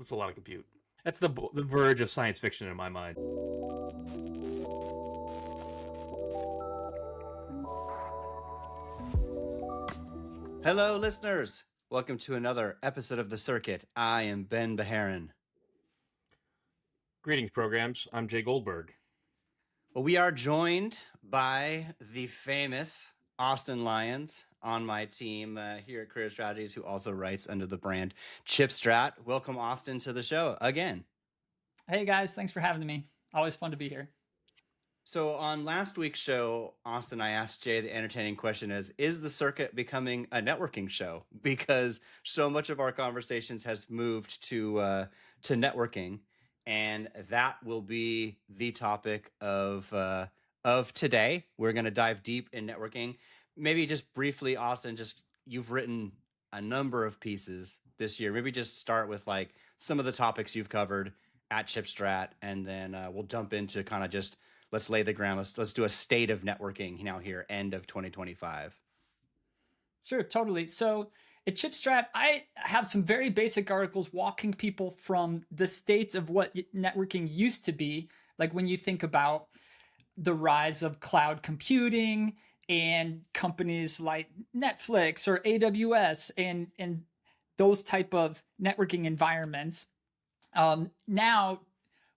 That's a lot of compute. That's the verge of science fiction in my mind. Hello, listeners. Welcome to another episode of The Circuit. I am Ben Bajarin. Greetings, programs. I'm Jay Goldberg. Well, we are joined by the famous Austin Lyons on my team here at Career Strategies, who also writes under the brand Chipstrat. Welcome, Austin, to the show again. Hey, guys. Thanks for having me. Always fun to be here. So on last week's show, Austin, I asked Jay the entertaining question is the circuit becoming a networking show? Because so much of our conversations has moved to networking, and that will be the topic of today. We're going to dive deep in networking. Maybe just briefly, Austin, just you've written a number of pieces this year. Maybe just start with like some of the topics you've covered at Chipstrat, and then we'll jump into kind of just let's lay the ground. Let's do a state of networking now here, end of 2025. Sure, totally. So at Chipstrat, I have some very basic articles walking people from the state of what networking used to be. Like when you think about the rise of cloud computing and companies like Netflix or AWS and those type of networking environments. Now,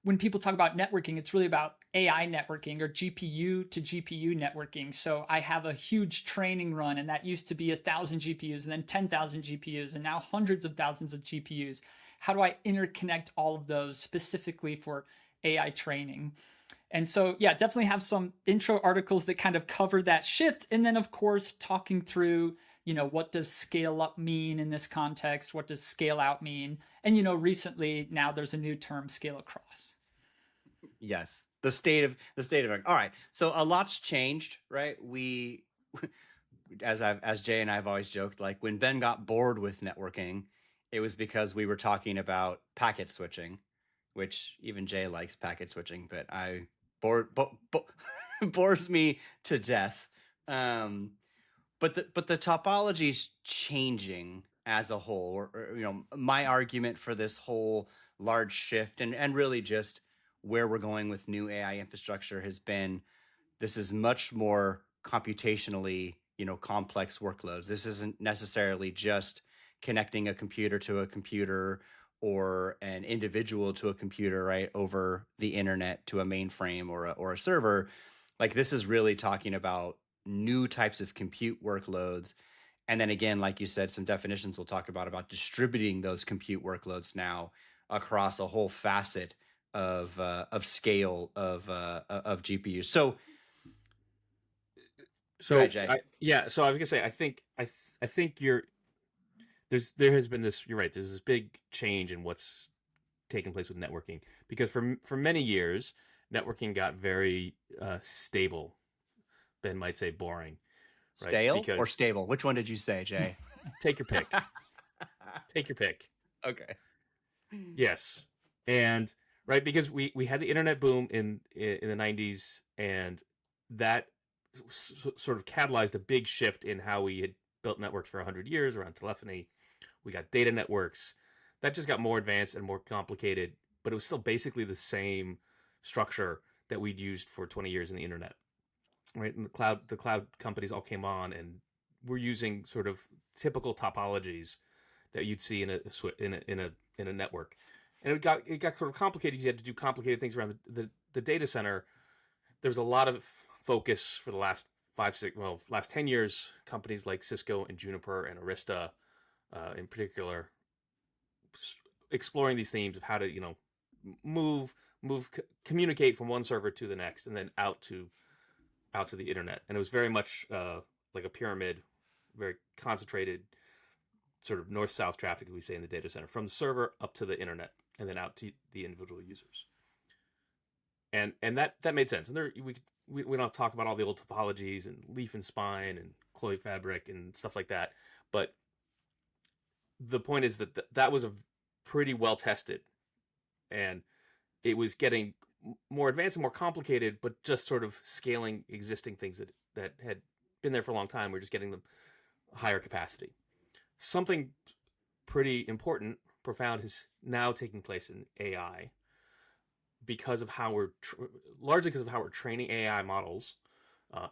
when people talk about networking, it's really about AI networking or GPU to GPU networking. So I have a huge training run, and that used to be 1,000 GPUs and then 10,000 GPUs and now hundreds of thousands of GPUs. How do I interconnect all of those specifically for AI training? And so, yeah, definitely have some intro articles that kind of cover that shift. And then, of course, talking through, what does scale up mean in this context? What does scale out mean? And, recently now there's a new term, scale across. Yes. The state of all right. So a lot's changed, right? We, as Jay and I have always joked, like when Ben got bored with networking, it was because we were talking about packet switching, which even Jay likes packet switching, but bores me to death. But the topology's changing as a whole. Or my argument for this whole large shift and really just where we're going with new AI infrastructure has been, this is much more computationally, complex workloads. This isn't necessarily just connecting a computer to a computer or an individual to a computer, right, over the internet to a mainframe or a server. Like this is really talking about new types of compute workloads. And then again, like you said, some definitions we'll talk about distributing those compute workloads now across a whole facet of scale of GPUs. So go ahead, Jay. So I was gonna say, I think there has been this. You're right. There's this big change in what's taking place with networking, because for many years, networking got very stable. Ben might say boring. Right? Stale or stable? Which one did you say, Jay? Take your pick. Take your pick. Okay. Yes, and right, because we had the internet boom in the 90s, and that sort of catalyzed a big shift in how we had built networks for 100 years around telephony. We got data networks. That just got more advanced and more complicated, but it was still basically the same structure that we'd used for 20 years in the internet. Right, and the cloud companies all came on, and we're using sort of typical topologies that you'd see in a network. And it got sort of complicated. You had to do complicated things around the data center. There was a lot of focus for the last last 10 years. Companies like Cisco and Juniper and Arista, in particular, exploring these themes of how to communicate from one server to the next, and then out to the internet. And it was very much like a pyramid, very concentrated, sort of north-south traffic, we say, in the data center, from the server up to the internet, and then out to the individual users. And that made sense. And we don't talk about all the old topologies and leaf and spine and Cloy fabric and stuff like that. But the point is that was a pretty well tested, and it was getting more advanced and more complicated, but just sort of scaling existing things that had been there for a long time. We're just getting them higher capacity. Something pretty important profound is now taking place in AI because of how we're largely because of how we're training AI models,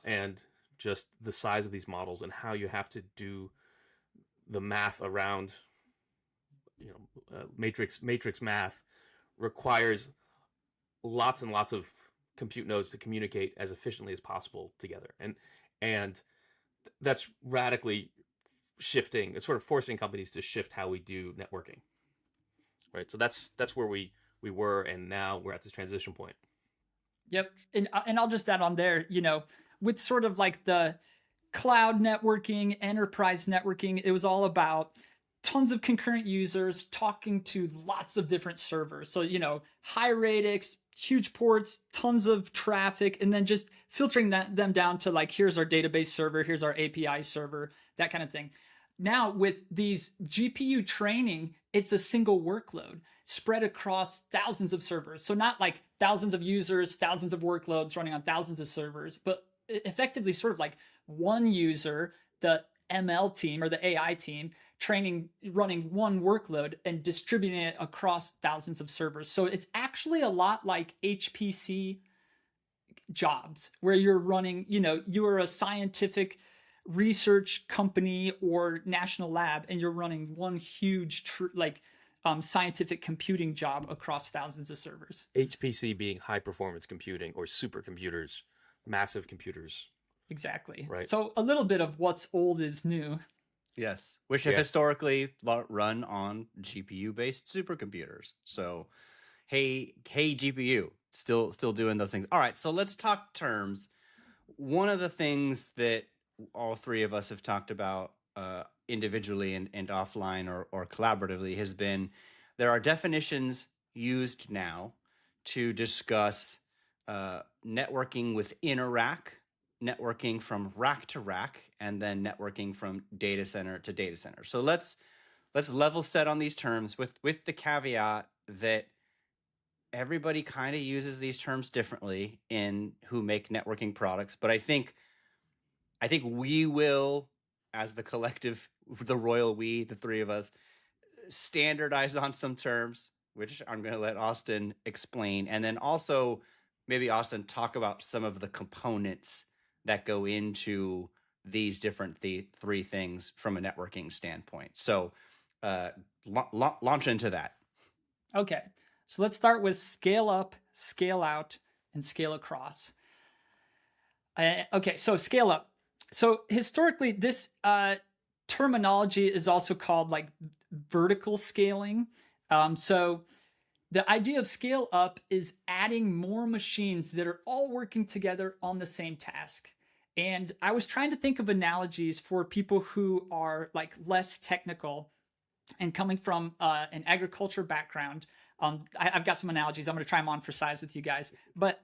and just the size of these models and how you have to do the math around, matrix math requires lots and lots of compute nodes to communicate as efficiently as possible together, and that's radically shifting. It's sort of forcing companies to shift how we do networking, right? So that's where we were, and now we're at this transition point. Yep. And I'll just add on there, with sort of like the cloud networking, enterprise networking, it was all about tons of concurrent users talking to lots of different servers. So, high radix, huge ports, tons of traffic, and then just filtering them down to like, here's our database server, here's our API server, that kind of thing. Now with these GPU training, it's a single workload spread across thousands of servers. So not like thousands of users, thousands of workloads running on thousands of servers, but effectively sort of like one user, the ML team or the AI team, running one workload and distributing it across thousands of servers. So it's actually a lot like HPC jobs where you're running, you're a scientific research company or national lab and you're running one huge scientific computing job across thousands of servers. HPC being high performance computing, or supercomputers, massive computers. Exactly. Right. So a little bit of what's old is new. Yes, which have historically run on GPU-based supercomputers. So, hey, GPU, still doing those things. All right, so let's talk terms. One of the things that all three of us have talked about individually and offline or collaboratively has been there are definitions used now to discuss networking within a rack, networking from rack to rack, and then networking from data center to data center. So let's level set on these terms with the caveat that everybody kind of uses these terms differently in who make networking products. But I think we will, as the collective, the royal we, the three of us, standardize on some terms, which I'm going to let Austin explain. And then also maybe Austin talk about some of the components that go into these different three things from a networking standpoint. So launch into that. Okay. So let's start with scale up, scale out, and scale across. Okay. So scale up. So historically, this terminology is also called like vertical scaling. So the idea of scale up is adding more machines that are all working together on the same task. And I was trying to think of analogies for people who are like less technical and coming from an agriculture background. I've got some analogies. I'm going to try them on for size with you guys. But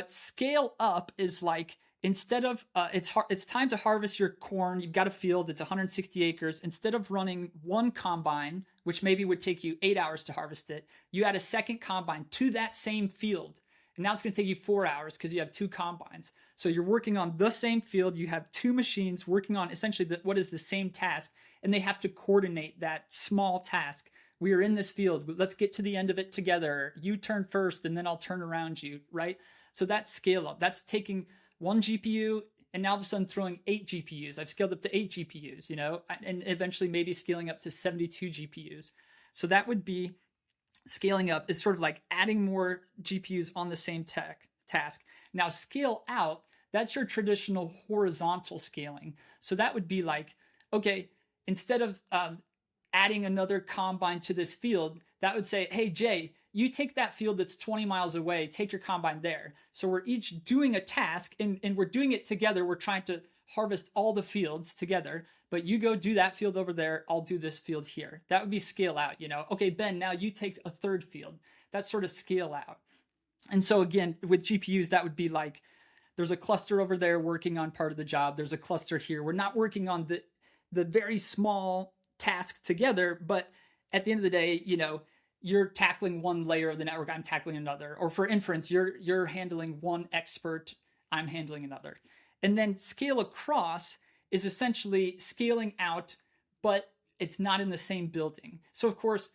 scale up is like, instead of it's time to harvest your corn. You've got a field. It's 160 acres. Instead of running one combine, which maybe would take you 8 hours to harvest it, you add a second combine to that same field. And now it's going to take you 4 hours because you have two combines. So you're working on the same field. You have two machines working on essentially what is the same task, and they have to coordinate that small task. We are in this field. Let's get to the end of it together. You turn first, and then I'll turn around you, right? So that's scale up. That's taking one GPU and now all of a sudden throwing 8 GPUs. I've scaled up to 8 GPUs, and eventually maybe scaling up to 72 GPUs. So that would be scaling up, is sort of like adding more GPUs on the same task. Now scale out, that's your traditional horizontal scaling. So that would be like, okay, instead of adding another combine to this field, that would say, hey, Jay, you take that field that's 20 miles away, take your combine there. So we're each doing a task and we're doing it together. We're trying to harvest all the fields together, but you go do that field over there. I'll do this field here. That would be scale out, Okay, Ben, now you take a third field. That's sort of scale out. And so again, with GPUs, that would be like, there's a cluster over there working on part of the job. There's a cluster here. We're not working on the very small task together, but at the end of the day, you're tackling one layer of the network, I'm tackling another. Or for inference, you're handling one expert, I'm handling another. And then scale across is essentially scaling out, but it's not in the same building. So of course,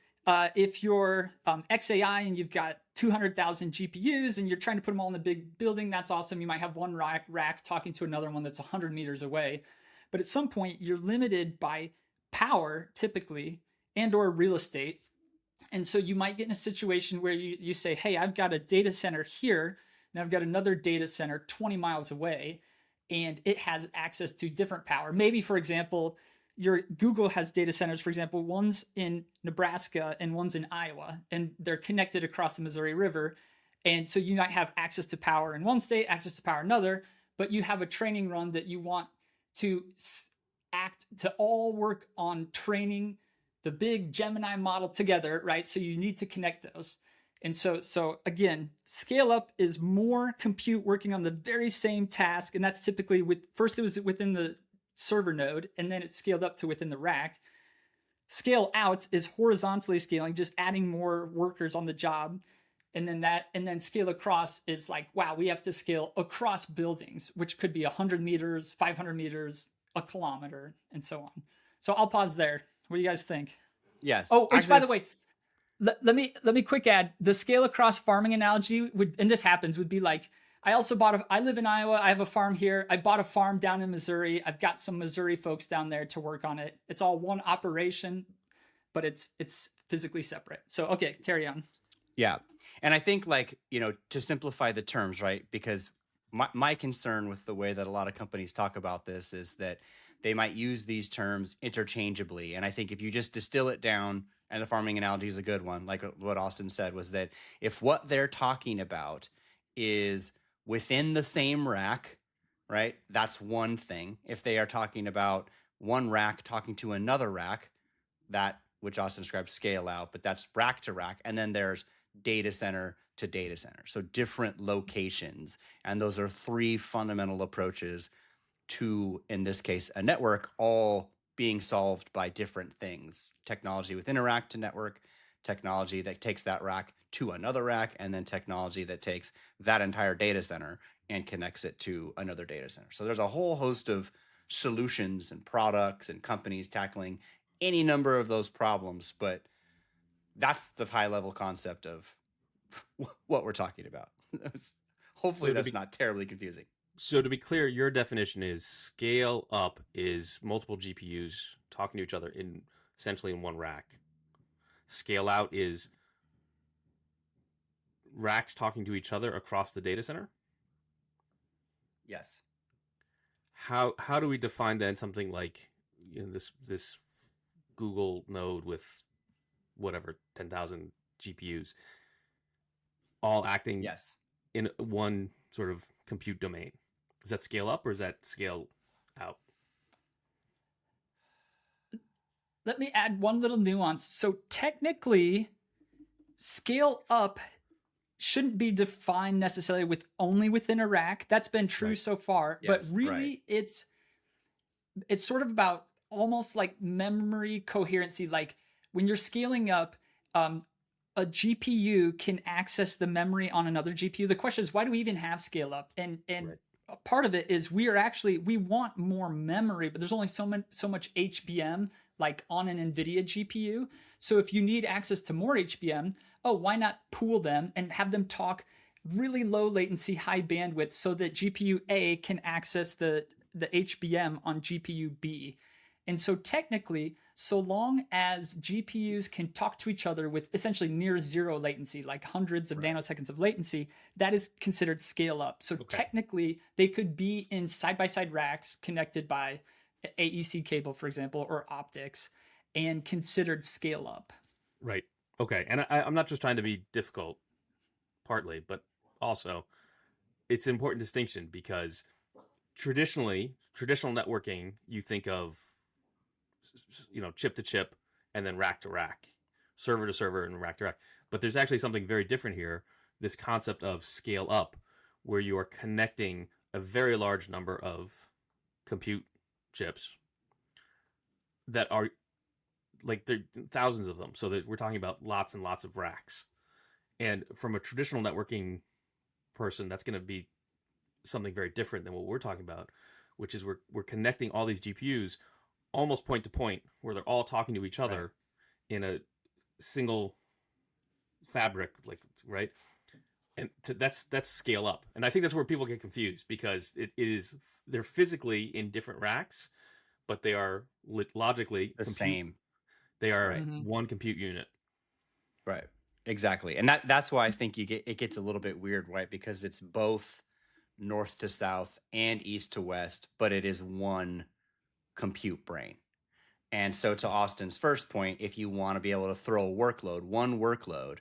if you're XAI and you've got 200,000 GPUs and you're trying to put them all in the big building, that's awesome. You might have one rack talking to another one that's 100 meters away. But at some point, you're limited by power, typically, and or real estate. And so you might get in a situation where you say, hey, I've got a data center here, and I've got another data center 20 miles away, and it has access to different power. Maybe, for example, your Google has data centers, for example, one's in Nebraska and one's in Iowa, and they're connected across the Missouri River. And so you might have access to power in one state, access to power in another, but you have a training run that you want to all work on training the big Gemini model together, right? So you need to connect those. And so again, scale up is more compute working on the very same task. And that's typically first it was within the server node, and then it scaled up to within the rack. Scale out is horizontally scaling, just adding more workers on the job. And then scale across is like, wow, we have to scale across buildings, which could be 100 meters, 500 meters, a kilometer, and so on. So I'll pause there. What do you guys think? Yes. Oh, which, by the way, let me quick add, the scale across farming analogy would, and this happens, would be like, I live in Iowa. I have a farm here. I bought a farm down in Missouri. I've got some Missouri folks down there to work on it. It's all one operation, but it's physically separate. So, okay, carry on. Yeah. And I think, like, to simplify the terms, right? Because my concern with the way that a lot of companies talk about this is that they might use these terms interchangeably. And I think if you just distill it down, and the farming analogy is a good one, like what Austin said, was that if what they're talking about is within the same rack, right? That's one thing. If they are talking about one rack talking to another rack, that, which Austin describes, scale out, but that's rack to rack. And then there's data center to data center. So different locations. And those are three fundamental approaches to, in this case, a network, all being solved by different things. Technology within a rack to network, technology that takes that rack to another rack, and then technology that takes that entire data center and connects it to another data center. So there's a whole host of solutions and products and companies tackling any number of those problems, but that's the high level concept of what we're talking about. Hopefully that's not terribly confusing. So to be clear, your definition is scale up is multiple GPUs talking to each other essentially in one rack. Scale out is racks talking to each other across the data center? Yes. How do we define then something like this Google node with whatever 10,000 GPUs all acting in one sort of compute domain? Is that scale up or is that scale out? Let me add one little nuance. So technically, scale up shouldn't be defined necessarily with only within a rack. That's been true so far, but really it's sort of about almost like memory coherency. Like when you're scaling up, a GPU can access the memory on another GPU. The question is, why do we even have scale up? And part of it is we want more memory, but there's only so much HBM like on an NVIDIA GPU. So if you need access to more HBM, why not pool them and have them talk really low latency, high bandwidth so that GPU A can access the HBM on GPU B. And so technically, so long as GPUs can talk to each other with essentially near zero latency, like hundreds of nanoseconds of latency, that is considered scale up. So technically, they could be in side-by-side racks connected by AEC cable, for example, or optics, and considered scale up. Right. Okay. And I'm not just trying to be difficult, partly, but also it's an important distinction because traditional networking, you think of chip to chip and then rack to rack, server to server and rack to rack. But there's actually something very different here, this concept of scale up, where you are connecting a very large number of compute chips that are like there are thousands of them. So that we're talking about lots and lots of racks. And from a traditional networking person, that's going to be something very different than what we're talking about, which is we're connecting all these GPUs almost point to point where they're all talking to each other in a single fabric, like, right? And that's scale up, and I think that's where people get confused, because they're physically in different racks, but they are logically The same. They are Right. one compute unit. Right. Exactly. And that's why I think it gets a little bit weird, right? Because it's both north to south and east to west, but it is one compute brain. And so, to Austin's first point, if you want to be able to throw one workload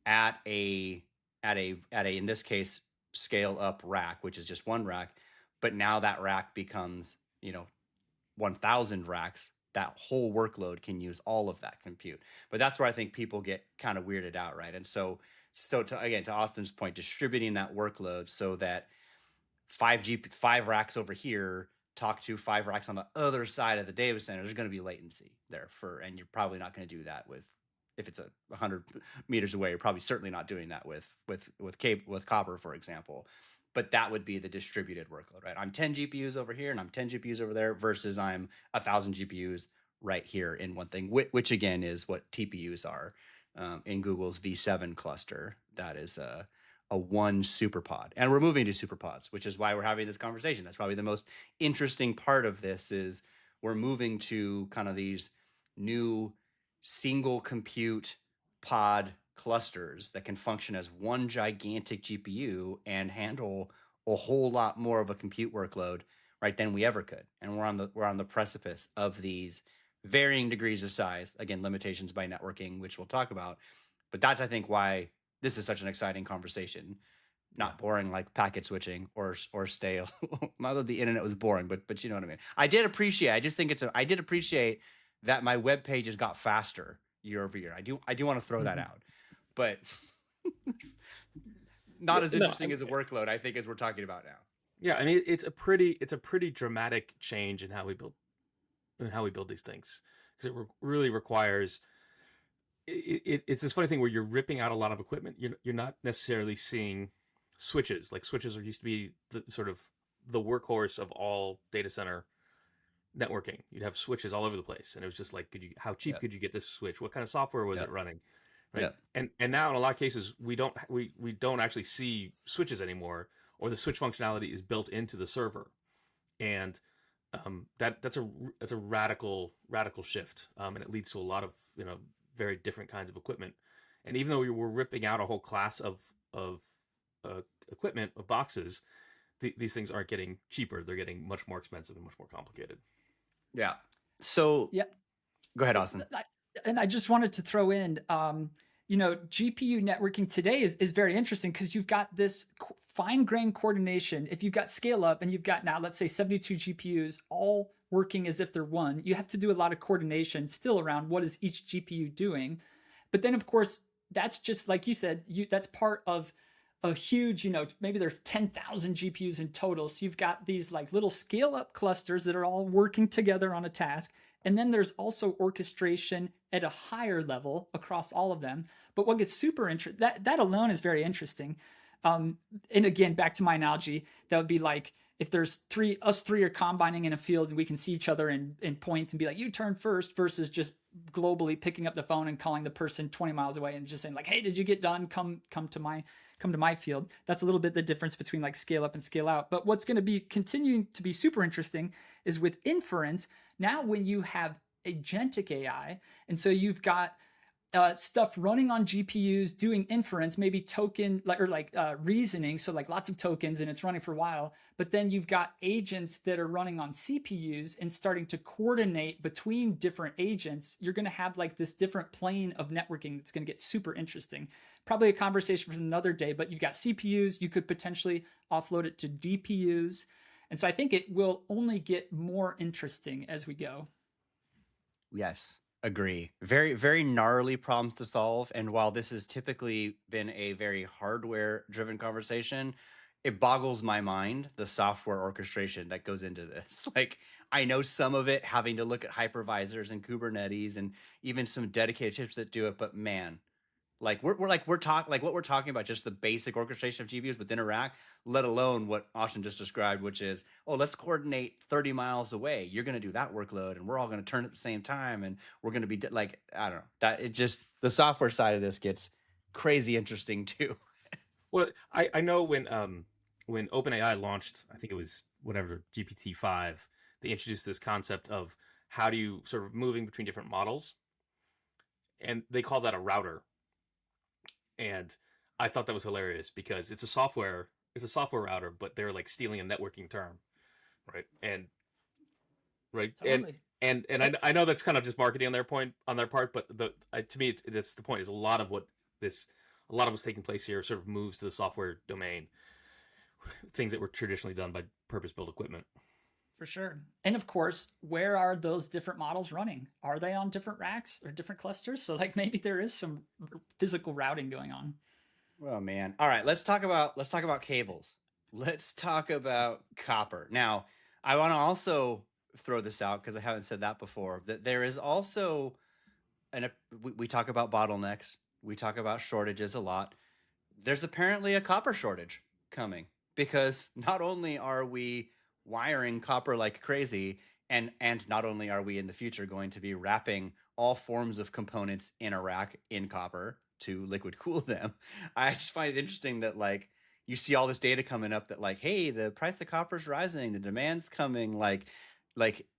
at a in this case scale up rack, which is just one rack, but now that rack becomes 1,000 racks, that whole workload can use all of that compute. But that's where I think people get kind of weirded out, right? And so to Austin's point, distributing that workload so that 5 racks over here talk to 5 racks on the other side of the data center, there's going to be latency there and you're probably not going to do that if it's 100 meters away. You're probably certainly not doing that with copper, for example. But that would be the distributed workload, right? I'm 10 GPUs over here and I'm 10 GPUs over there, versus I'm 1,000 GPUs right here in one thing, which again is what TPUs are in Google's V7 cluster. That is a one superpod, and we're moving to superpods, which is why we're having this conversation. That's probably the most interesting part of this, is we're moving to kind of these new single compute pod clusters that can function as one gigantic GPU and handle a whole lot more of a compute workload, right, than we ever could. And we're on the precipice of these varying degrees of size. Again, limitations by networking, which we'll talk about. But that's, I think, why this is such an exciting conversation. Not boring like packet switching or stale. Not that the internet was boring, but you know what I mean. I did appreciate that my web pages got faster year over year. I do want to throw that out, but not as interesting as a workload, I think, as we're talking about now. Yeah, I mean, it's a pretty dramatic change in how we build these things, because it really requires. It's this funny thing where you're ripping out a lot of equipment. You're not necessarily seeing switches. Like, switches used to be the sort of the workhorse of all data center networking. You'd have switches all over the place, and it was just like, how cheap could you get this switch? What kind of software was it running? Right? And now in a lot of cases we don't actually see switches anymore, or the switch functionality is built into the server, and that's a radical shift, and it leads to a lot of very different kinds of equipment. And even though we were ripping out a whole class of equipment, of boxes, these things aren't getting cheaper. They're getting much more expensive and much more complicated. Yeah. So go ahead, Austin. And I just wanted to throw in, GPU networking today is very interesting, because you've got this fine-grained coordination. If you've got scale up and you've got now, let's say 72 GPUs all working as if they're one, you have to do a lot of coordination still around what is each GPU doing. But then, of course, that's just like you said, that's part of a huge, maybe there's 10,000 GPUs in total. So you've got these like little scale up clusters that are all working together on a task. And then there's also orchestration at a higher level across all of them. But what gets super interesting, that alone is very interesting. And again, back to my analogy, that would be like, if there's us three are combining in a field and we can see each other and point and be like, you turn first, versus just globally picking up the phone and calling the person 20 miles away and just saying like, hey, did you get done? Come to my field. That's a little bit the difference between like scale up and scale out. But what's going to be continuing to be super interesting is with inference. Now, when you have agentic AI, and so you've got stuff running on GPUs doing inference, maybe token reasoning, so like lots of tokens, and it's running for a while. But then you've got agents that are running on CPUs and starting to coordinate between different agents. You're going to have like this different plane of networking that's going to get super interesting. Probably a conversation for another day, but you've got CPUs, you could potentially offload it to DPUs. And so I think it will only get more interesting as we go. Yes. Agree. Very, very gnarly problems to solve. And while this has typically been a very hardware-driven conversation, it boggles my mind, the software orchestration that goes into this. Like, I know some of it having to look at hypervisors and Kubernetes and even some dedicated chips that do it, but man, Like what we're talking about, just the basic orchestration of GPUs within a rack, let alone what Austin just described, which is, oh, let's coordinate 30 miles away. You're going to do that workload, and we're all going to turn at the same time, and we're going to be like, I don't know, that it just, the software side of this gets crazy interesting too. Well, I know when OpenAI launched, I think it was whatever GPT-5, they introduced this concept of how do you sort of moving between different models, and they call that a router. And I thought that was hilarious because it's a software router, but they're like stealing a networking term, right? And right Totally. and I know that's kind of just marketing on their part, but to me that's the point. Is a lot of what's taking place here sort of moves to the software domain, things that were traditionally done by purpose-built equipment. For sure. And of course, where are those different models running? Are they on different racks or different clusters? So like maybe there is some physical routing going on. Oh man. All right, let's talk about cables. Let's talk about copper. Now, I want to also throw this out because I haven't said that before. That there is also we talk about bottlenecks, we talk about shortages a lot. There's apparently a copper shortage coming because not only are we wiring copper like crazy, and not only are we in the future going to be wrapping all forms of components in a rack in copper to liquid cool them. I just find it interesting that like you see all this data coming up that like, hey, the price of copper is rising, the demand's coming, like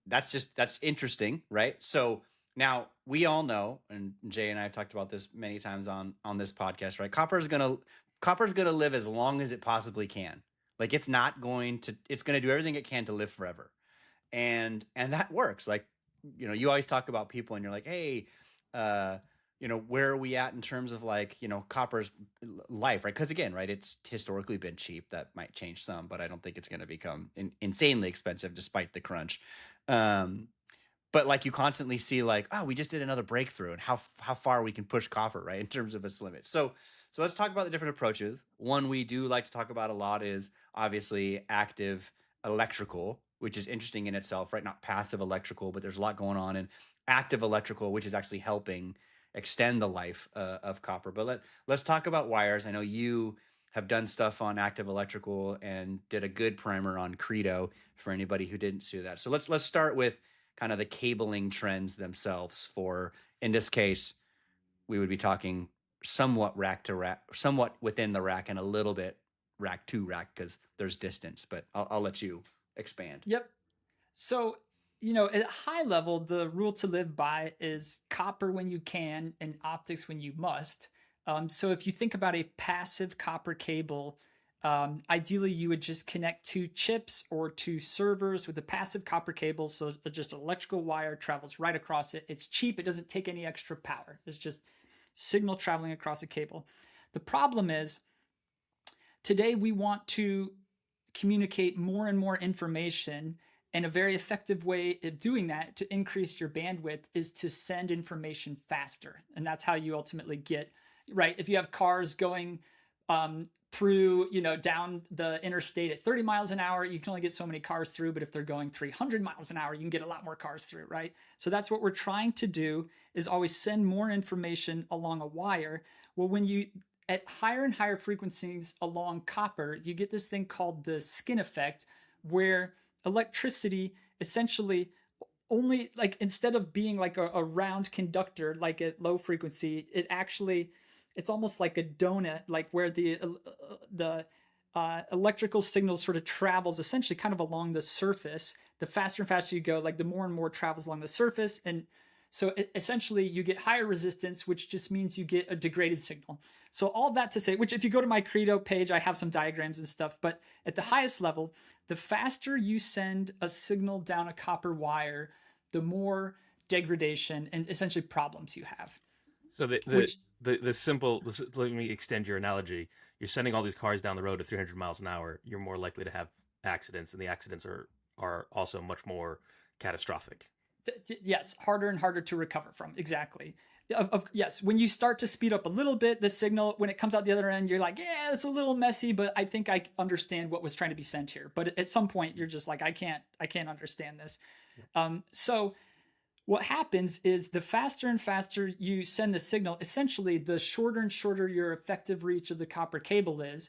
that's interesting, right? So now we all know, and Jay and I have talked about this many times on this podcast, right? Copper's gonna live as long as it possibly can. Like it's going to do everything it can to live forever. And that works. Like, you always talk about people and you're like, hey, where are we at in terms of like, copper's life, right? Because again, right, it's historically been cheap. That might change some, but I don't think it's going to become insanely expensive despite the crunch. But like you constantly see like, oh, we just did another breakthrough and how far we can push copper, right, in terms of its limit. So let's talk about the different approaches. One we do like to talk about a lot is obviously active electrical, which is interesting in itself, right? Not passive electrical, but there's a lot going on in active electrical, which is actually helping extend the life of copper. But let's talk about wires. I know you have done stuff on active electrical and did a good primer on Credo for anybody who didn't see that. So let's start with kind of the cabling trends themselves. For, in this case, we would be talking somewhat rack to rack, somewhat within the rack, and a little bit rack to rack because there's distance. But I'll let you expand. Yep. So, at a high level, the rule to live by is copper when you can and optics when you must. So if you think about a passive copper cable, ideally you would just connect two chips or two servers with a passive copper cable. So just electrical wire travels right across it. It's cheap. It doesn't take any extra power. It's just signal traveling across a cable. The problem is today we want to communicate more and more information, and a very effective way of doing that to increase your bandwidth is to send information faster. And that's how you ultimately get, right? If you have cars going through, down the interstate at 30 miles an hour, you can only get so many cars through. But if they're going 300 miles an hour, you can get a lot more cars through, right? So that's what we're trying to do, is always send more information along a wire. Well, when you, at higher and higher frequencies along copper, you get this thing called the skin effect, where electricity essentially only, like, instead of being like a round conductor, like at low frequency, it's almost like a donut, like where the electrical signal sort of travels essentially kind of along the surface. The faster and faster you go, like the more and more travels along the surface. And so essentially you get higher resistance, which just means you get a degraded signal. So all that to say, which if you go to my Credo page, I have some diagrams and stuff, but at the highest level, the faster you send a signal down a copper wire, the more degradation and essentially problems you have. So let me extend your analogy. You're sending all these cars down the road at 300 miles an hour. You're more likely to have accidents, and the accidents are also much more catastrophic. Yes, harder and harder to recover from. Exactly. Yes, when you start to speed up a little bit, the signal, when it comes out the other end, you're like, yeah, it's a little messy, but I think I understand what was trying to be sent here. But at some point, you're just like, I can't understand this. So what happens is the faster and faster you send the signal, essentially the shorter and shorter your effective reach of the copper cable is.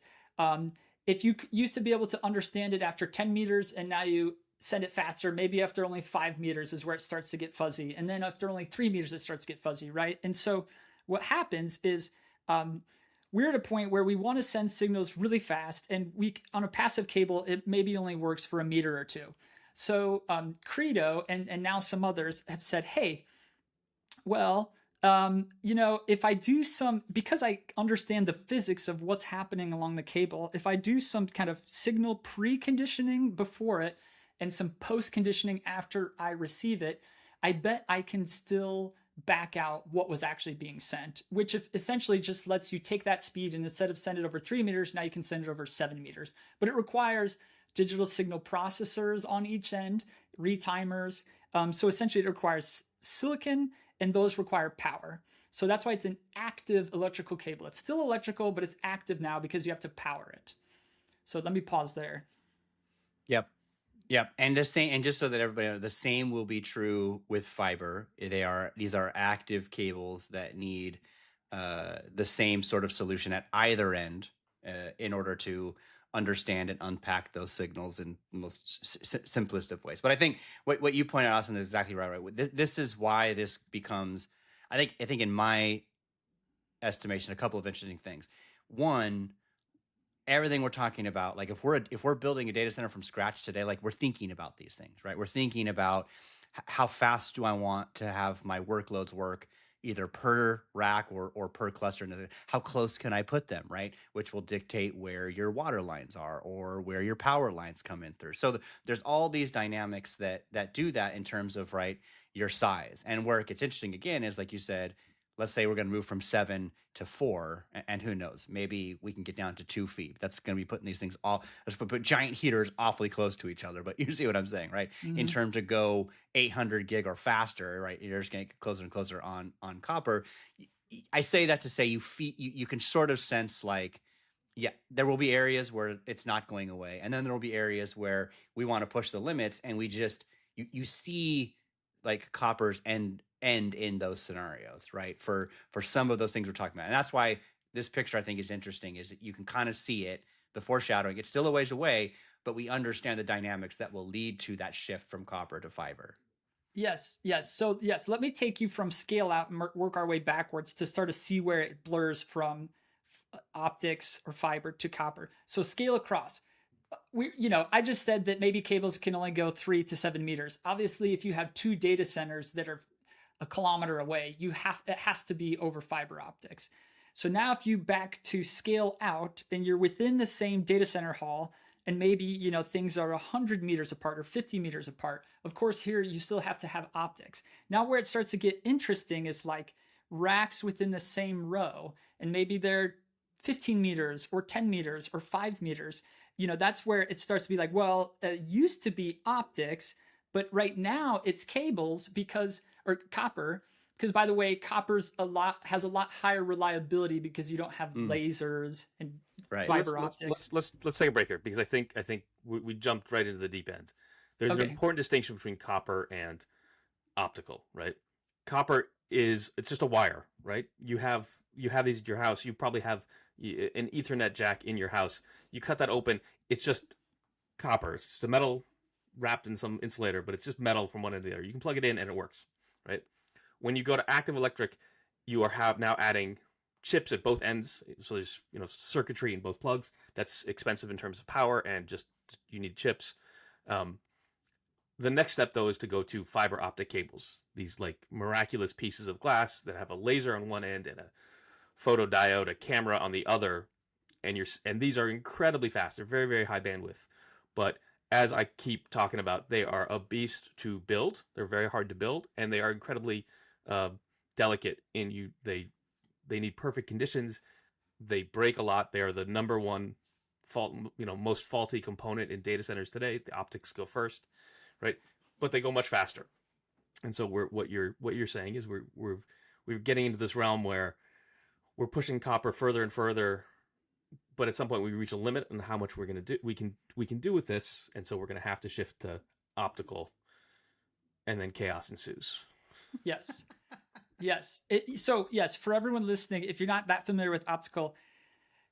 If you used to be able to understand it after 10 meters and now you send it faster, maybe after only 5 meters is where it starts to get fuzzy. And then after only 3 meters, it starts to get fuzzy, right? And so what happens is we're at a point where we want to send signals really fast, and we on a passive cable, it maybe only works for a meter or two. So Credo and now some others have said, hey, well, if I do because I understand the physics of what's happening along the cable, if I do some kind of signal preconditioning before it and some post-conditioning after I receive it, I bet I can still back out what was actually being sent, which essentially just lets you take that speed and instead of send it over 3 meters, now you can send it over 7 meters. But it requires digital signal processors on each end, retimers. So essentially it requires silicon, and those require power. So that's why it's an active electrical cable. It's still electrical, but it's active now because you have to power it. So let me pause there. Yep. And the same, and just so that everybody knows, the same will be true with fiber. These are active cables that need the same sort of solution at either end in order to understand and unpack those signals in the most simplest of ways. But I think what you pointed out, Austin, is exactly right. This is why this becomes, I think in my estimation, a couple of interesting things. One, everything we're talking about, like if we're building a data center from scratch today, like we're thinking about these things, right? We're thinking about how fast do I want to have my workloads work, either per rack or per cluster, and how close can I put them, right? Which will dictate where your water lines are or where your power lines come in through. So there's all these dynamics that do that in terms of, right, your size. And where it gets interesting again is, like you said, let's say we're going to move from 7 to 4, and who knows, maybe we can get down to 2 feet. That's going to be putting these things all, let's put giant heaters awfully close to each other, but you see what I'm saying, right? In terms of go 800 gig or faster, right? You're just going to get closer and closer on copper. I say that to say you can sort of sense, like, yeah, there will be areas where it's not going away, and then there will be areas where we want to push the limits, and we just you see like copper's end in those scenarios, right? For some of those things we're talking about. And that's why this picture, I think, is interesting, is that you can kind of see it, the foreshadowing. It's still a ways away, but we understand the dynamics that will lead to that shift from copper to fiber. Yes. So yes, let me take you from scale out and work our way backwards to start to see where it blurs from optics or fiber to copper. So scale across. I just said that maybe cables can only go 3 to 7 meters. Obviously, if you have 2 data centers that are a kilometer away, it has to be over fiber optics. So now if you back to scale out and you're within the same data center hall, and maybe, things are 100 meters apart or 50 meters apart, of course, here you still have to have optics. Now where it starts to get interesting is like racks within the same row, and maybe they're 15 meters or 10 meters or 5 meters. That's where it starts to be like, well, it used to be optics, but right now it's cables or copper, because by the way, copper's has a lot higher reliability because you don't have lasers and fiber optics. Let's take a break here, because I think we jumped right into the deep end. There's an important distinction between copper and optical, right? Copper it's just a wire, right? You have these at your house. You probably have an Ethernet jack in your house. You cut that open, it's just copper. It's just a metal wrapped in some insulator, but it's just metal from one end to the other. You can plug it in and it works, right? When you go to active electric, you are now adding chips at both ends. So there's circuitry in both plugs. That's expensive in terms of power, and just you need chips. The next step, though, is to go to fiber optic cables. These like miraculous pieces of glass that have a laser on one end and a photodiode, a camera on the other, and these are incredibly fast. They're very, very high bandwidth, but as I keep talking about, they are a beast to build. They're very hard to build, and they are incredibly delicate. They need perfect conditions. They break a lot. They are the number one most faulty component in data centers today. The optics go first, right? But they go much faster. And so what you're saying is we're getting into this realm where we're pushing copper further and further, but at some point we reach a limit on how much we can do with this, and so we're going to have to shift to optical, and then chaos ensues. Yes. Yes. So yes, for everyone listening, if you're not that familiar with optical,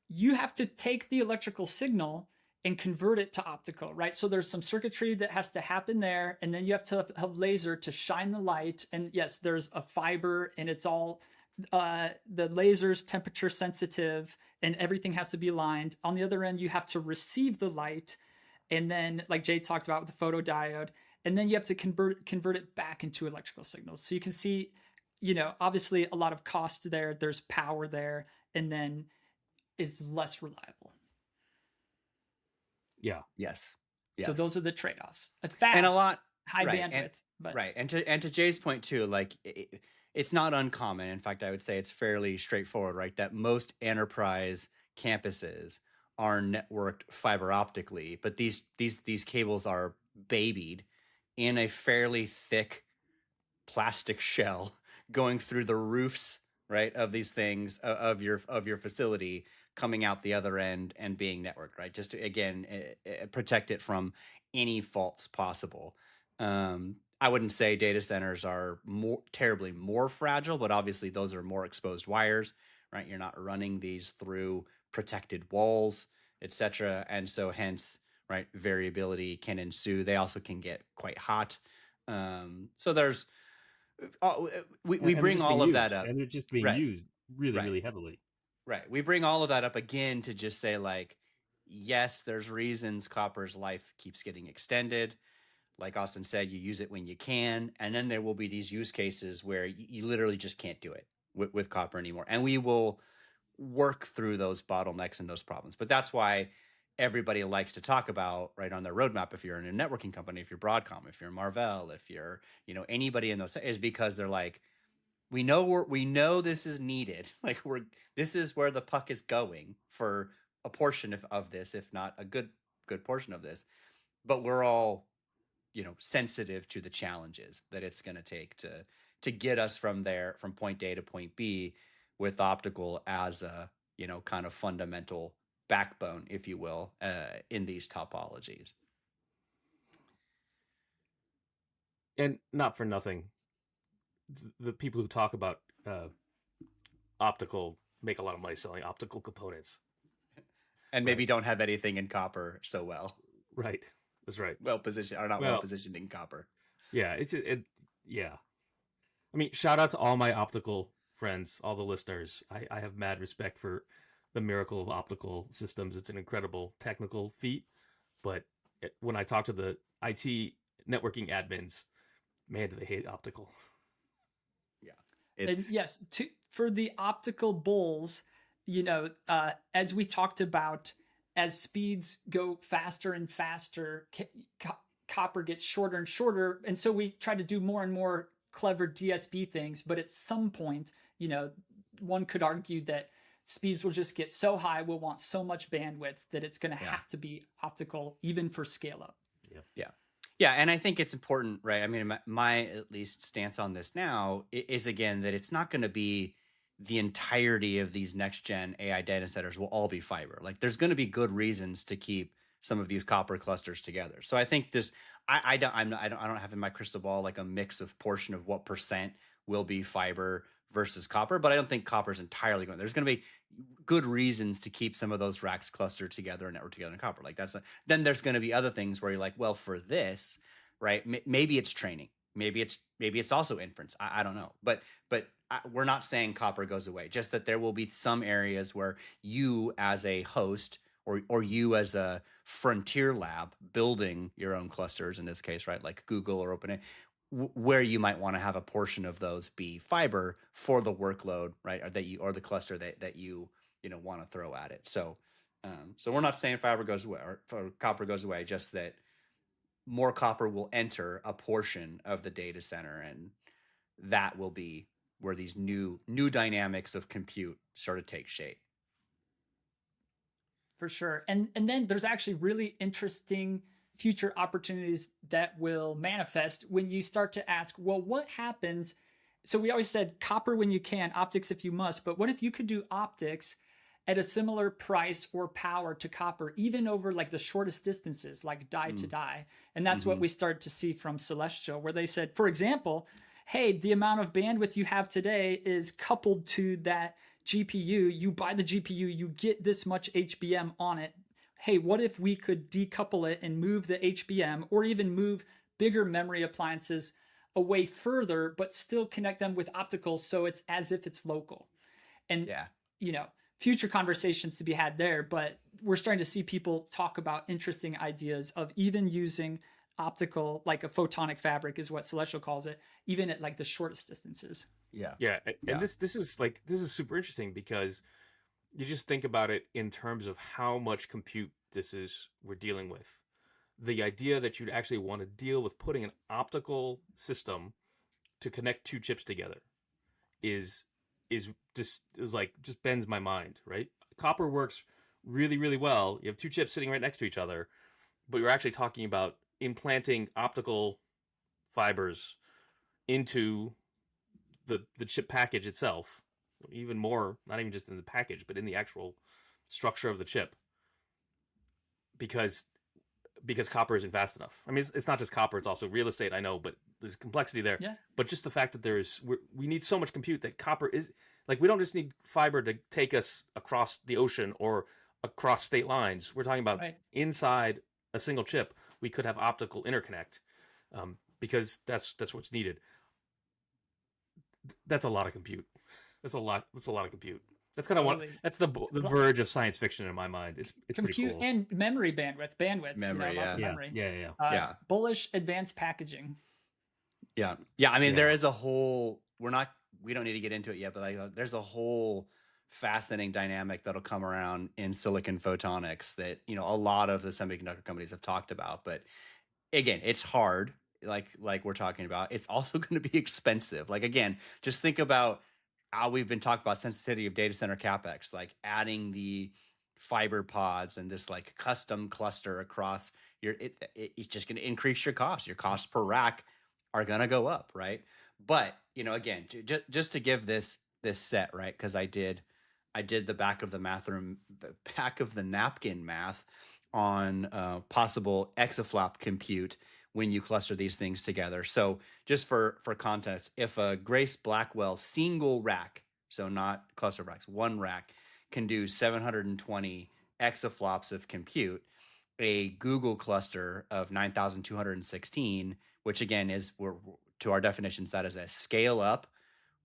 you have to take the electrical signal and convert it to optical, right? So there's some circuitry that has to happen there, and then you have to have laser to shine the light. And yes, there's a fiber, and it's all the laser's temperature sensitive, and everything has to be aligned. On the other end, you have to receive the light, and then like Jay talked about with the photodiode, and then you have to convert it back into electrical signals. So you can see, obviously a lot of cost there. There's power there, and then it's less reliable. Yeah. Yes. So those are the trade-offs. Fast and a lot high right, bandwidth. But right. And to Jay's point too, like it's not uncommon. In fact, I would say it's fairly straightforward, right? That most enterprise campuses are networked fiber optically, but these cables are babied in a fairly thick plastic shell going through the roofs, right, of these things of your facility, coming out the other end and being networked, right? Just to, again, protect it from any faults possible. I wouldn't say data centers are terribly more fragile, but obviously those are more exposed wires, right? You're not running these through protected walls, etc. And so hence, right, variability can ensue. They also can get quite hot. So there's, we bring all of that up. And it's just being right. used really, right. really heavily. Right. We bring all of that up again to just say, like, yes, there's reasons copper's life keeps getting extended. Like Austin said, you use it when you can. And then there will be these use cases where you literally just can't do it with copper anymore. And we will work through those bottlenecks and those problems. But that's why everybody likes to talk about, right, on their roadmap, if you're in a networking company, if you're Broadcom, if you're Marvell, if you're, anybody in those, is because they're like, we know this is needed. Like this is where the puck is going for a portion of this, if not a good portion of this. But we're all, sensitive to the challenges that it's going to take to get us from point A to point B, with optical as a, kind of fundamental backbone, if you will, in these topologies. And not for nothing, the people who talk about optical make a lot of money selling optical components, and maybe don't have anything in copper so well. Right, that's right. Well positioned, or not well positioned in copper. Yeah, yeah. I mean, shout out to all my optical friends, all the listeners. I have mad respect for the miracle of optical systems. It's an incredible technical feat, but when I talk to the IT networking admins, man, do they hate optical. And yes, for the optical bulls, as we talked about, as speeds go faster and faster, copper gets shorter and shorter. And so we try to do more and more clever DSP things. But at some point, one could argue that speeds will just get so high, we'll want so much bandwidth that it's going to have to be optical, even for scale up. Yeah, and I think it's important, right? I mean, my at least stance on this now is, again, that it's not going to be the entirety of these next gen AI data centers will all be fiber. Like, there's going to be good reasons to keep some of these copper clusters together. So I think this, I don't have in my crystal ball like a mix of portion of what percent will be fiber versus copper, but I don't think copper is entirely going. There's going to be good reasons to keep some of those racks clustered together and network together in copper. Like then there's going to be other things where you're like, well, for this, right? Maybe it's training, maybe it's also inference. I don't know, but we're not saying copper goes away. Just that there will be some areas where you as a host or you as a frontier lab building your own clusters, in this case, right, like Google or OpenAI, where you might want to have a portion of those be fiber for the workload, right, or the cluster that you want to throw at it. So we're not saying fiber goes away or copper goes away, just that more copper will enter a portion of the data center, and that will be where these new dynamics of compute sort of take shape. For sure. And then there's actually really interesting future opportunities that will manifest when you start to ask, well, what happens? So we always said copper when you can, optics if you must, but what if you could do optics at a similar price or power to copper, even over like the shortest distances, like die to die? And that's what we started to see from Celestial, where they said, for example, hey, the amount of bandwidth you have today is coupled to that GPU. You buy the GPU, you get this much HBM on it. Hey, what if we could decouple it and move the HBM, or even move bigger memory appliances away further, but still connect them with optical, so it's as if it's local? And future conversations to be had there, but we're starting to see people talk about interesting ideas of even using optical, like a photonic fabric is what Celestial calls it, even at like the shortest distances. Yeah. And this is super interesting, because you just think about it in terms of how much compute we're dealing with. The idea that you'd actually want to deal with putting an optical system to connect two chips together just bends my mind, right? Copper works really, really well. You have two chips sitting right next to each other, but you're actually talking about implanting optical fibers into the chip package itself. Even more, not even just in the package, but in the actual structure of the chip. Because copper isn't fast enough. I mean, it's not just copper; it's also real estate. I know, but there's complexity there. Yeah. But just the fact that we need so much compute that copper is like, we don't just need fiber to take us across the ocean or across state lines. We're talking about inside a single chip. We could have optical interconnect, because that's what's needed. That's a lot of compute. That's a lot of compute. That's kind of what that's the verge of science fiction in my mind. It's compute pretty cool. And memory bandwidth, lots of yeah. memory. Yeah. Bullish advanced packaging. Yeah. I mean, there is a whole. We don't need to get into it yet, but there's a whole fascinating dynamic that'll come around in silicon photonics that a lot of the semiconductor companies have talked about. But again, it's hard. Like we're talking about, it's also going to be expensive. Like, again, just think about how we've been talking about sensitivity of data center capex, like adding the fiber pods and this like custom cluster across it's just going to increase your cost. Your costs per rack are going to go up, right? But again, just to give this set, right? Because I did the back of the napkin math on possible exaflop compute when you cluster these things together. So just for context, if a Grace Blackwell single rack, so not cluster racks, one rack, can do 720 exaflops of compute, a Google cluster of 9,216, which again is, to our definitions, that is a scale up,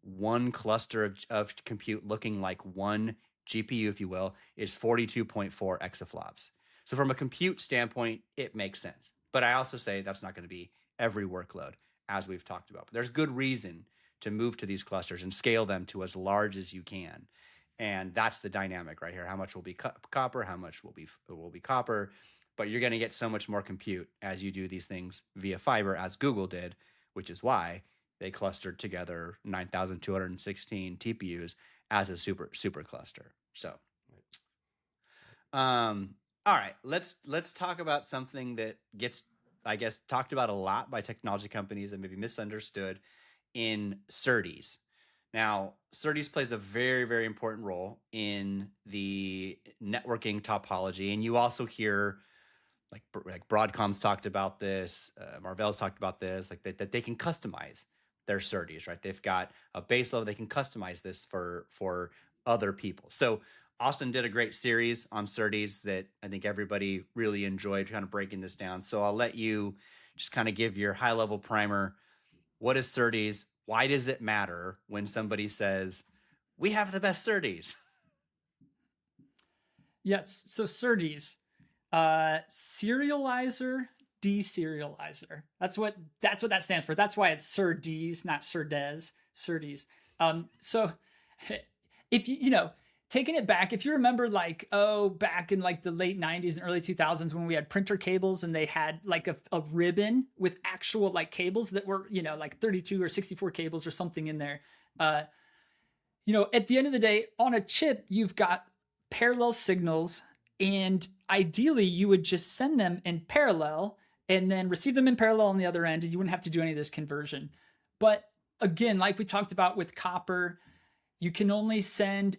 one cluster of compute looking like one GPU, if you will, is 42.4 exaflops. So from a compute standpoint, it makes sense. But I also say that's not going to be every workload, as we've talked about. But there's good reason to move to these clusters and scale them to as large as you can. And that's the dynamic right here. How much will be copper? How much will be copper? But you're going to get so much more compute as you do these things via fiber, as Google did, which is why they clustered together 9,216 TPUs as a super cluster. So, all right, let's talk about something that gets, I guess, talked about a lot by technology companies and maybe misunderstood in SerDes. Now, SerDes plays a very, very important role in the networking topology, and you also hear like Broadcom's talked about this, Marvell's talked about this, like that they can customize their SerDes, right? They've got a base level, they can customize this for other people. So Austin did a great series on SerDes that I think everybody really enjoyed, kind of breaking this down. So I'll let you just kind of give your high-level primer. What is SerDes? Why does it matter when somebody says, we have the best SerDes? Yes, so SerDes, serializer, deserializer. That's what that stands for. That's why it's SerDes, not SerDes. SerDes. So if taking it back, if you remember, back in like the late 90s and early 2000s when we had printer cables and they had like a ribbon with actual like cables that were, like 32 or 64 cables or something in there. At the end of the day, on a chip, you've got parallel signals, and ideally you would just send them in parallel and then receive them in parallel on the other end, and you wouldn't have to do any of this conversion. But again, like we talked about with copper, you can only send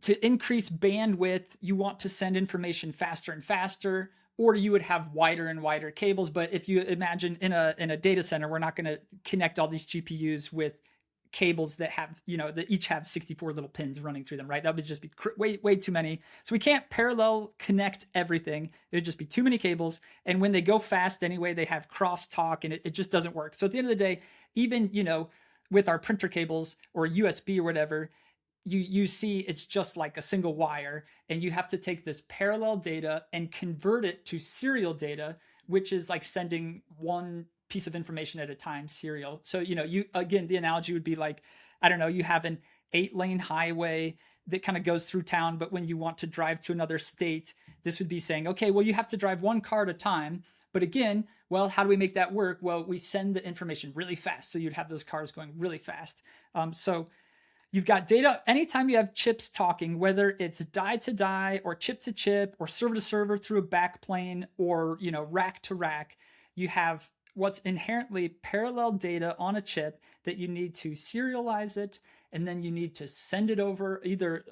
to increase bandwidth. You want to send information faster and faster, or you would have wider and wider cables. But if you imagine in a data center, we're not going to connect all these GPUs with cables that have, that each have 64 little pins running through them, right? That would just be way too many. So we can't parallel connect everything. It would just be too many cables. And when they go fast anyway, they have crosstalk, and it just doesn't work. So at the end of the day, even, with our printer cables or USB or whatever, you see it's just like a single wire, and you have to take this parallel data and convert it to serial data, which is like sending one piece of information at a time, serial. So, again, the analogy would be like, I don't know, you have an 8-lane highway that kind of goes through town, but when you want to drive to another state, this would be saying, okay, well, you have to drive one car at a time. But again, well, how do we make that work? Well, we send the information really fast. So you'd have those cars going really fast. So you've got data. Anytime you have chips talking, whether it's die to die or chip to chip or server to server through a backplane or, rack to rack, you have what's inherently parallel data on a chip that you need to serialize it, and then you need to send it over either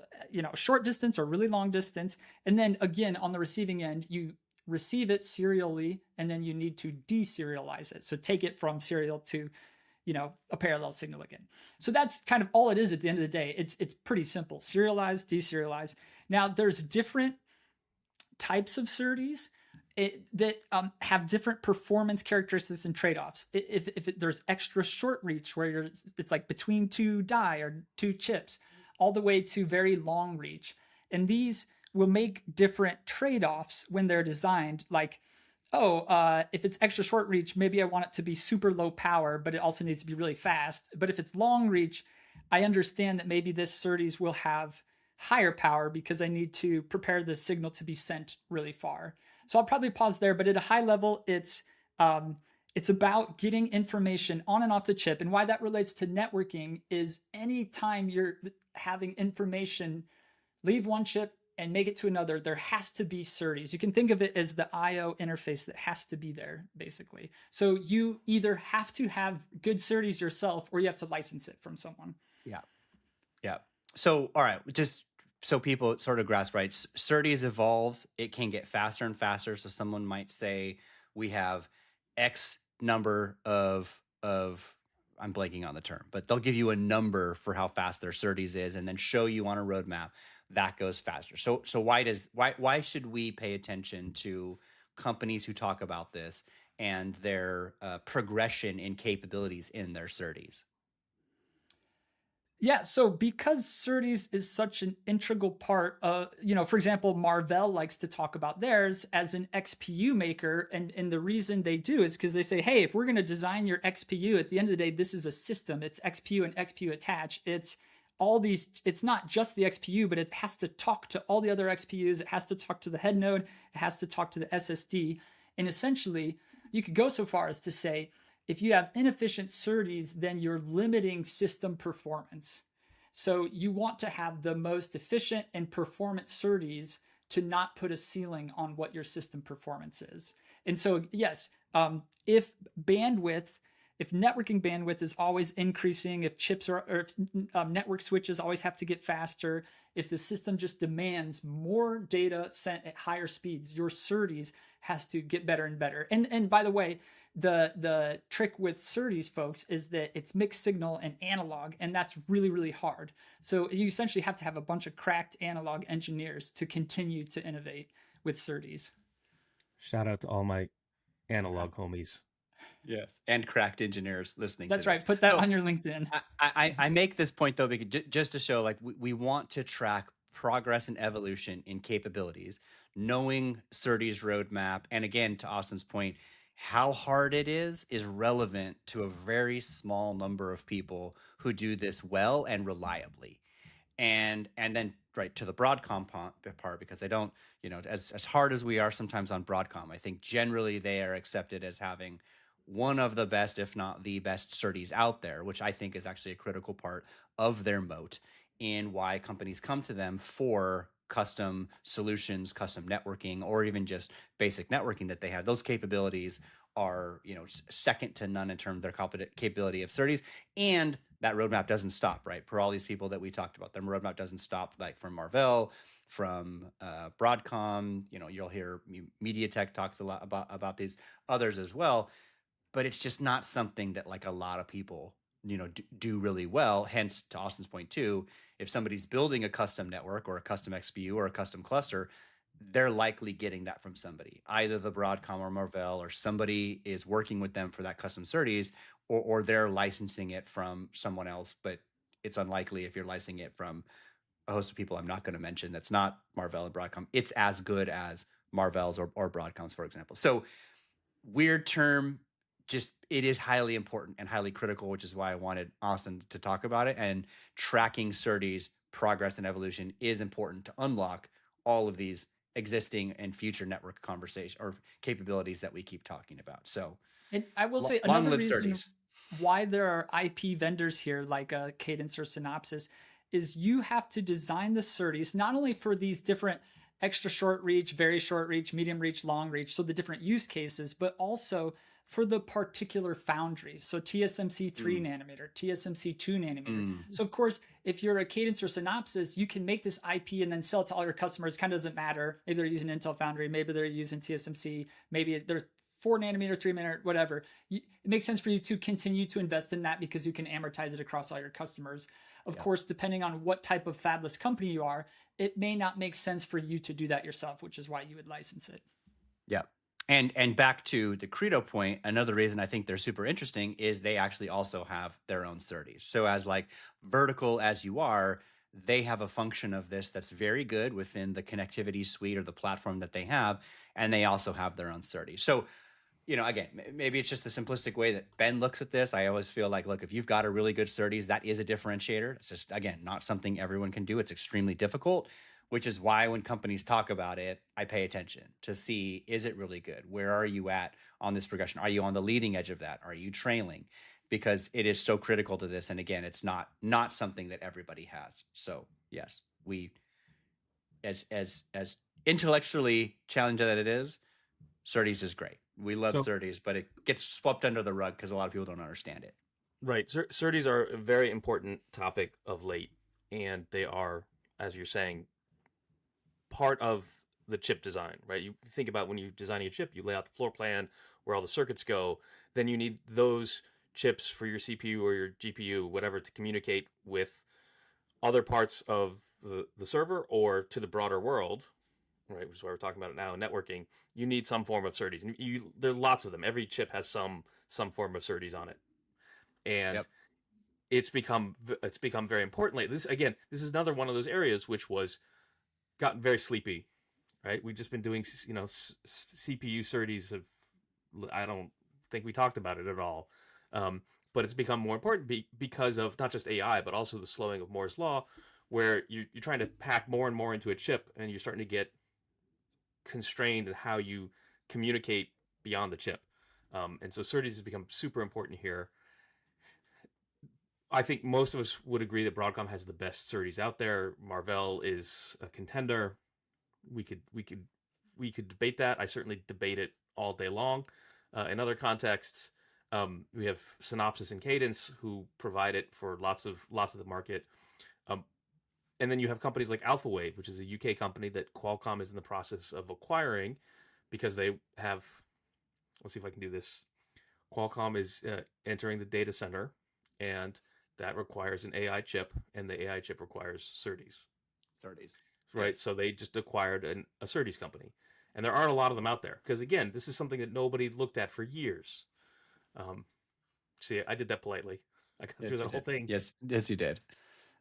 short distance or really long distance. And then again, on the receiving end, you receive it serially, and then you need to deserialize it. So take it from serial to a parallel signal again. So that's kind of all it is at the end of the day. It's pretty simple. Serialize, deserialize. Now there's different types of SerDes that have different performance characteristics and trade-offs. If there's extra short reach where it's like between two die or two chips, all the way to very long reach. And these will make different trade-offs when they're designed. Like, if it's extra short reach, maybe I want it to be super low power, but it also needs to be really fast. But if it's long reach, I understand that maybe this SerDes will have higher power because I need to prepare the signal to be sent really far. So I'll probably pause there, but at a high level, it's about getting information on and off the chip. And why that relates to networking is anytime you're having information leave one chip and make it to another, there has to be SerDes. You can think of it as the I/O interface that has to be there, basically. So you either have to have good SerDes yourself, or you have to license it from someone. Yeah. So, all right, just so people sort of grasp, right? SerDes evolves. It can get faster and faster. So someone might say we have X number of I'm blanking on the term, but they'll give you a number for how fast their SerDes is, and then show you on a roadmap that goes faster. So why should we pay attention to companies who talk about this and their progression in capabilities in their SerDes? Yeah, so because SerDes is such an integral part of, for example, Marvell likes to talk about theirs as an XPU maker. And the reason they do is because they say, hey, if we're going to design your XPU, at the end of the day, this is a system. It's XPU and XPU attached. It's all these, it's not just the XPU, but it has to talk to all the other XPUs. It has to talk to the head node. It has to talk to the SSD. And essentially, you could go so far as to say, if you have inefficient SerDes, then you're limiting system performance. So you want to have the most efficient and performant SerDes to not put a ceiling on what your system performance is. And so, yes, if networking bandwidth is always increasing, if chips or if network switches always have to get faster, if the system just demands more data sent at higher speeds, your SerDes has to get better and better. And by the way, the trick with SerDes, folks, is that it's mixed signal and analog, and that's really, really hard. So you essentially have to have a bunch of cracked analog engineers to continue to innovate with SerDes. Shout out to all my analog homies. Yes, and cracked engineers listening. That's right. Put that on your LinkedIn. I make this point though because just to show, like, we want to track progress and evolution in capabilities, knowing SerDes roadmap, and again, to Austin's point, how hard it is relevant to a very small number of people who do this well and reliably. And then right to the Broadcom part, because I don't, as hard as we are sometimes on Broadcom, I think generally they are accepted as having one of the best, if not the best SerDes out there, which I think is actually a critical part of their moat in why companies come to them for custom solutions, custom networking, or even just basic networking that they have. Those capabilities are, second to none in terms of their capability of SerDes. And that roadmap doesn't stop, right? For all these people that we talked about, their roadmap doesn't stop, like from Marvell, from Broadcom. You'll hear MediaTek talks a lot about these others as well, but it's just not something that like a lot of people do really well. Hence, to Austin's point too, if somebody's building a custom network or a custom XPU or a custom cluster, they're likely getting that from somebody, either the Broadcom or Marvell, or somebody is working with them for that custom SerDes, or they're licensing it from someone else. But it's unlikely if you're licensing it from a host of people I'm not going to mention that's not Marvell and Broadcom, it's as good as Marvell's or Broadcom's, for example. So weird term, just it is highly important and highly critical, which is why I wanted Austin to talk about it. And tracking SerDes progress and evolution is important to unlock all of these existing and future network conversation or capabilities that we keep talking about. So, and I will say long another live reason SerDes. why there are IP vendors here like Cadence or Synopsys is you have to design the SerDes not only for these different extra short reach, very short reach, medium reach, long reach, so the different use cases, but also for the particular foundries. So TSMC 3 nanometer, TSMC 2 nanometer. So of course, if you're a Cadence or Synopsys, you can make this IP and then sell it to all your customers. Kind of doesn't matter. Maybe they're using Intel Foundry, maybe they're using TSMC, maybe they're 4 nanometer, 3 nanometer, whatever. It makes sense for you to continue to invest in that because you can amortize it across all your customers. Of course, depending on what type of fabless company you are, it may not make sense for you to do that yourself, which is why you would license it. Yeah. And back to the Credo point, another reason I think they're super interesting is they actually also have their own SerDes. So as like vertical as you are, they have a function of this that's very good within the connectivity suite or the platform that they have, and they also have their own SerDes. So, again, maybe it's just the simplistic way that Ben looks at this. I always feel like, look, if you've got a really good SerDes, that is a differentiator. It's just, again, not something everyone can do. It's extremely difficult, which is why when companies talk about it, I pay attention to see, is it really good? Where are you at on this progression? Are you on the leading edge of that? Are you trailing? Because it is so critical to this. And again, it's not something that everybody has. So yes, we, as intellectually challenging that it is, SerDes is great. We love SerDes, but it gets swept under the rug because a lot of people don't understand it. Right. SerDes are a very important topic of late, and they are, as you're saying, part of the chip design, right? You think about when you're designing a chip, you lay out the floor plan where all the circuits go. Then you need those chips for your CPU or your GPU, whatever, to communicate with other parts of the server or to the broader world, right? Which is why we're talking about it now, networking. You need some form of SerDes. And there are lots of them. Every chip has some form of SerDes on it. And it's become very important lately. This is another one of those areas which was gotten very sleepy, right? We've just been doing, CPU SerDes I don't think we talked about it at all. But it's become more important because of not just AI, but also the slowing of Moore's law, where you're trying to pack more and more into a chip, and you're starting to get constrained in how you communicate beyond the chip. And so SerDes has become super important here. I think most of us would agree that Broadcom has the best SerDes out there. Marvell is a contender. We could debate that. I certainly debate it all day long. In other contexts, we have Synopsys and Cadence who provide it for lots of the market. And then you have companies like Alphawave, which is a UK company that Qualcomm is in the process of acquiring because they have, let's see if I can do this. Qualcomm is entering the data center, and that requires an AI chip, and the AI chip requires SerDes. Right? Yes. So they just acquired a SerDes company. And there aren't a lot of them out there. Because, again, this is something that nobody looked at for years. See, I did that politely. I got through that whole thing. Yes, you did.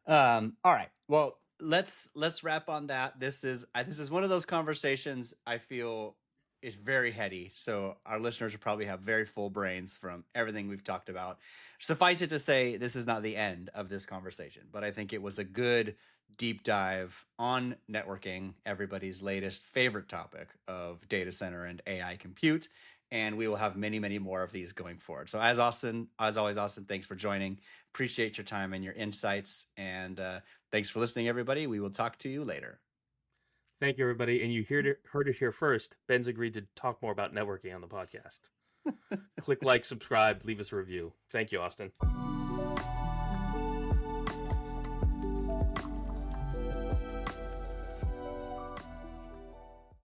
All right. Well, let's wrap on that. This is one of those conversations I feel is very heady. So our listeners will probably have very full brains from everything we've talked about. Suffice it to say, this is not the end of this conversation, but I think it was a good deep dive on networking, everybody's latest favorite topic of data center and AI compute. And we will have many, many more of these going forward. So as always, Austin, thanks for joining. Appreciate your time and your insights. And thanks for listening, everybody. We will talk to you later. Thank you, everybody. And you heard it here first. Ben's agreed to talk more about networking on the podcast. Click like, subscribe, leave us a review. Thank you, Austin.